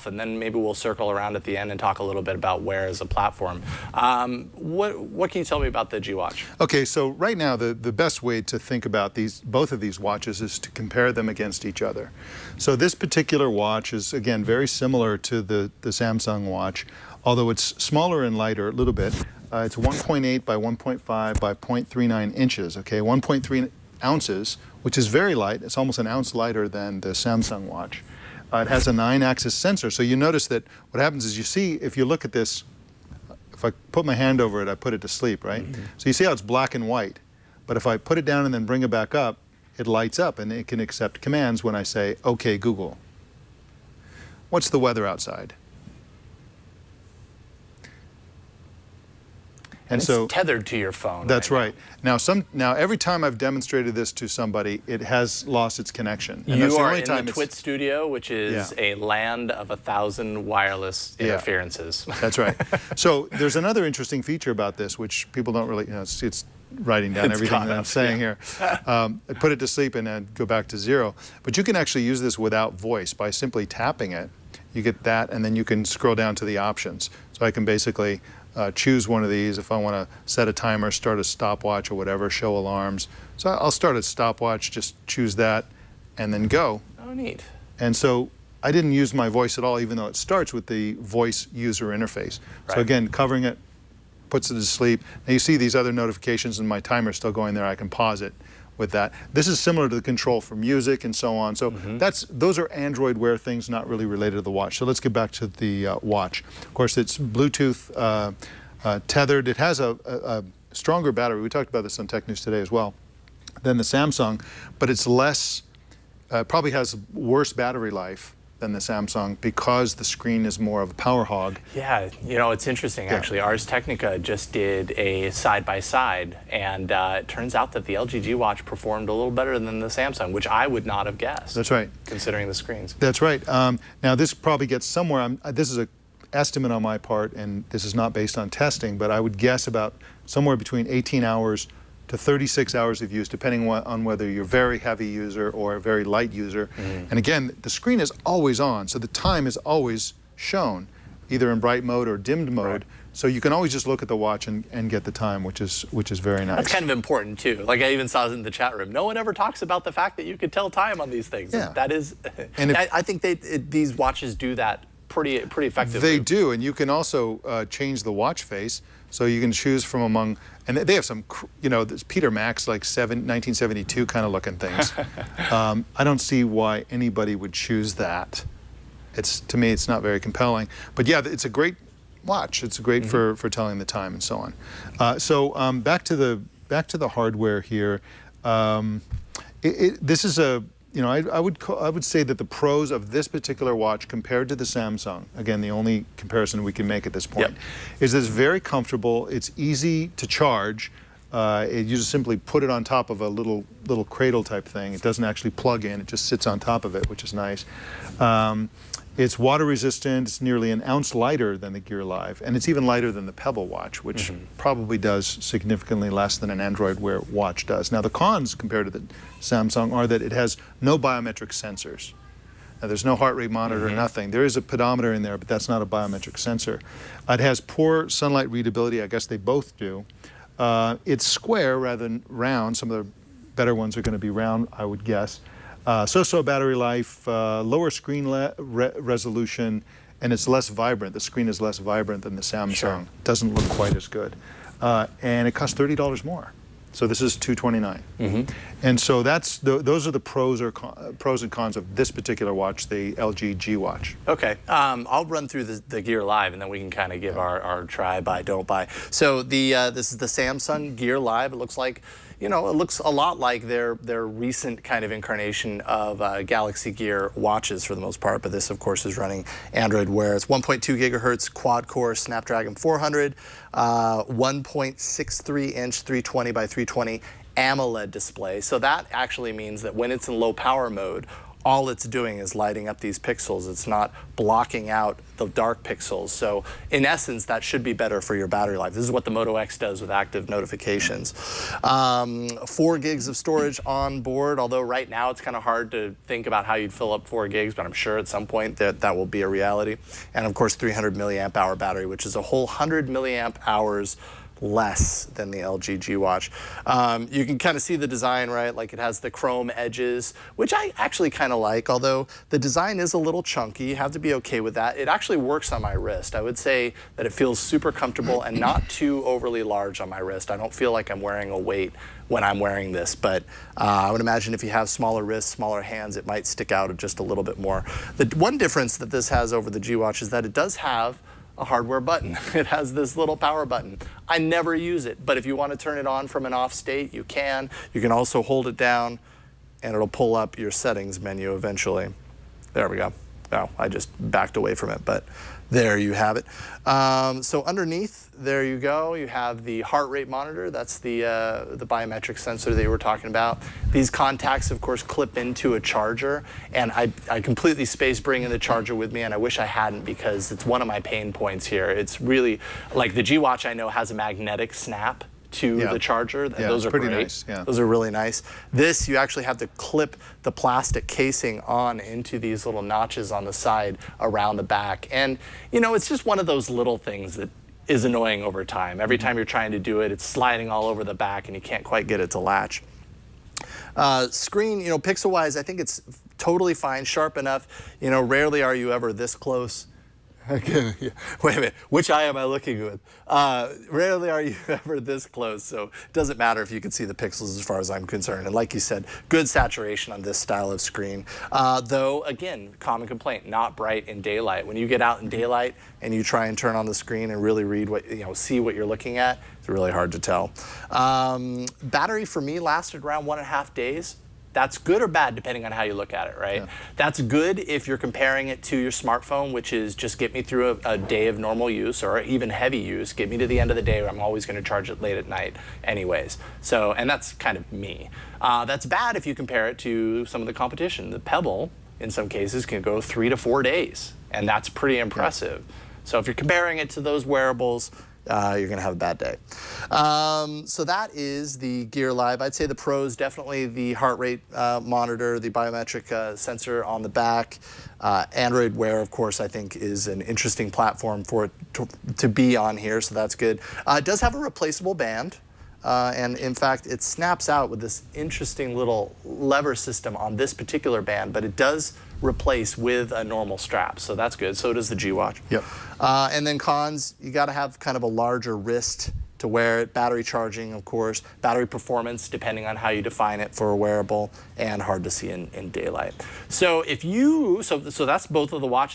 and then maybe we'll circle around at the end and talk a little bit about Wear as a platform. What can you tell me about the G Watch? Okay, so right now the best way to think about both of these watches is to compare them against each other. So this particular watch is, again, very similar to the Samsung watch, although it's smaller and lighter a little bit. It's 1.8 by 1.5 by 0.39 inches, okay, 1.3 ounces, which is very light. It's almost an ounce lighter than the Samsung watch. It has a 9-axis sensor, so you notice that what happens is you see, if you look at this, if I put my hand over it, I put it to sleep, right? Mm-hmm. So you see how it's black and white, but if I put it down and then bring it back up, it lights up and it can accept commands when I say, "Okay, Google, what's the weather outside?" And so it's tethered to your phone. That's right. Now, every time I've demonstrated this to somebody, it has lost its connection. And you are in the Twit studio, which is a land of 1,000 wireless interferences. That's right. So there's another interesting feature about this, which people don't really, it's writing down everything that I'm saying here. I put it to sleep and then go back to 0. But you can actually use this without voice by simply tapping it. You get that, and then you can scroll down to the options. So I can basically choose one of these if I want to set a timer, start a stopwatch or whatever, show alarms. So I'll start a stopwatch, just choose that, and then go. Oh, neat. And so I didn't use my voice at all, even though it starts with the voice user interface. Right. So again, covering it, puts it to sleep. Now you see these other notifications and my timer's still going there. I can pause it with that. This is similar to the control for music and so on. So those are Android Wear things, not really related to the watch. So let's get back to the watch. Of course, it's Bluetooth tethered. It has a stronger battery. We talked about this on Tech News Today as well than the Samsung, but it's less, probably has worse battery life than the Samsung because the screen is more of a power hog. Yeah, you know, it's interesting actually. Ars Technica just did a side-by-side, and it turns out that the LG G Watch performed a little better than the Samsung, which I would not have guessed. That's right. Considering the screens. That's right. Now this probably gets somewhere, this is an estimate on my part, and this is not based on testing, but I would guess about somewhere between 18 hours to 36 hours of use, depending on whether you're a very heavy user or a very light user. And again, the screen is always on, so the time is always shown, either in bright mode or dimmed mode. Right. So you can always just look at the watch and get the time, which is very nice. That's kind of important too. Like I even saw in the chat room, no one ever talks about the fact that you could tell time on these things. Yeah. That is, and I think these watches do that pretty effectively. They do, and you can also change the watch face, so you can choose from among, and they have some, you know, this Peter Max, like 1972 kind of looking things. I don't see why anybody would choose that. To me, it's not very compelling. But yeah, it's a great watch. It's great for telling the time and so on. So back to the hardware here. This is a, you know, I would say that the pros of this particular watch compared to the Samsung, again, the only comparison we can make at this point, is that it's very comfortable. It's easy to charge. You just simply put it on top of a little cradle type thing. It doesn't actually plug in. It just sits on top of it, which is nice. It's water resistant. It's nearly an ounce lighter than the Gear Live, and it's even lighter than the Pebble watch, which probably does significantly less than an Android Wear watch does. Now the cons compared to the Samsung are that it has no biometric sensors. Now there's no heart rate monitor, nothing. There is a pedometer in there, but that's not a biometric sensor. It has poor sunlight readability. I guess they both do. It's square rather than round. Some of the better ones are going to be round, I would guess. So-so battery life, lower screen resolution, and it's less vibrant. The screen is less vibrant than the Samsung. Sure. Doesn't look quite as good. And it costs $30 more. So this is $229. And so those are the pros and cons of this particular watch, the LG G Watch. Okay, I'll run through the Gear Live, and then we can kind of give our try, buy, don't buy. So this is the Samsung Gear Live. It looks like, you know, it looks a lot like their recent kind of incarnation of Galaxy Gear watches for the most part, but this, of course, is running Android Wear. It's 1.2 gigahertz quad-core Snapdragon 400, 1.63-inch 320 by 320 AMOLED display. So that actually means that when it's in low power mode, all it's doing is lighting up these pixels. It's not blocking out the dark pixels. So in essence, that should be better for your battery life. This is what the Moto X does with active notifications. 4 gigs of storage on board, although right now it's kind of hard to think about how you'd fill up 4 gigs, but I'm sure at some point that will be a reality. And of course, 300 milliamp hour battery, which is a whole 100 milliamp hours less than the LG G Watch. You can kind of see the design, right? Like it has the chrome edges, which I actually kind of like, although the design is a little chunky. You have to be okay with that. It actually works on my wrist. I would say that it feels super comfortable and not too overly large on my wrist. I don't feel like I'm wearing a weight when I'm wearing this, but I would imagine if you have smaller wrists, smaller hands, it might stick out just a little bit more. The one difference that this has over the G Watch is that it does have a hardware button. It has this little power button. I never use it, but if you want to turn it on from an off state, you can. You can also hold it down and it'll pull up your settings menu eventually. There we go. Oh, I just backed away from it, but there you have it. So underneath, there you go. You have the heart rate monitor. That's the biometric sensor that you were talking about. These contacts, of course, clip into a charger, and I completely spaced bringing the charger with me, and I wish I hadn't because it's one of my pain points here. It's really, like the G Watch I know has a magnetic snap to the charger. Those are pretty great. nice. Yeah. Those are really nice. This, you actually have to clip the plastic casing on into these little notches on the side around the back. And, you know, it's just one of those little things that is annoying over time. Every time you're trying to do it, it's sliding all over the back and you can't quite get it to latch. Screen, you know, pixel-wise, I think it's totally fine, sharp enough. You know, rarely are you ever this close. Okay, yeah. Wait a minute, which eye am I looking with? Rarely are you ever this close, so it doesn't matter if you can see the pixels as far as I'm concerned. And like you said, good saturation on this style of screen. Though, again, common complaint, not bright in daylight. When you get out in daylight and you try and turn on the screen and really read what, you know, see what you're looking at, it's really hard to tell. Battery for me lasted around 1.5 days. That's good or bad depending on how you look at it, right? Yeah. That's good if you're comparing it to your smartphone, which is just get me through a day of normal use or even heavy use, get me to the end of the day where I'm always gonna charge it late at night anyways. So, and that's kind of me. That's bad if you compare it to some of the competition. The Pebble, in some cases, can go 3 to 4 days, and that's pretty impressive. Yeah. So if you're comparing it to those wearables, you're gonna have a bad day. So that is the Gear Live. I'd say the pros, definitely the heart rate monitor, the biometric sensor on the back. Android Wear, of course, I think is an interesting platform for it to be on here, so that's good. It does have a replaceable band. And in fact, it snaps out with this interesting little lever system on this particular band, but it does replace with a normal strap, so that's good. So does the G Watch. Yep. And then cons, you got to have kind of a larger wrist to wear it. Battery charging, of course. Battery performance, depending on how you define it for a wearable, and hard to see in daylight. So if you, so that's both of the watches.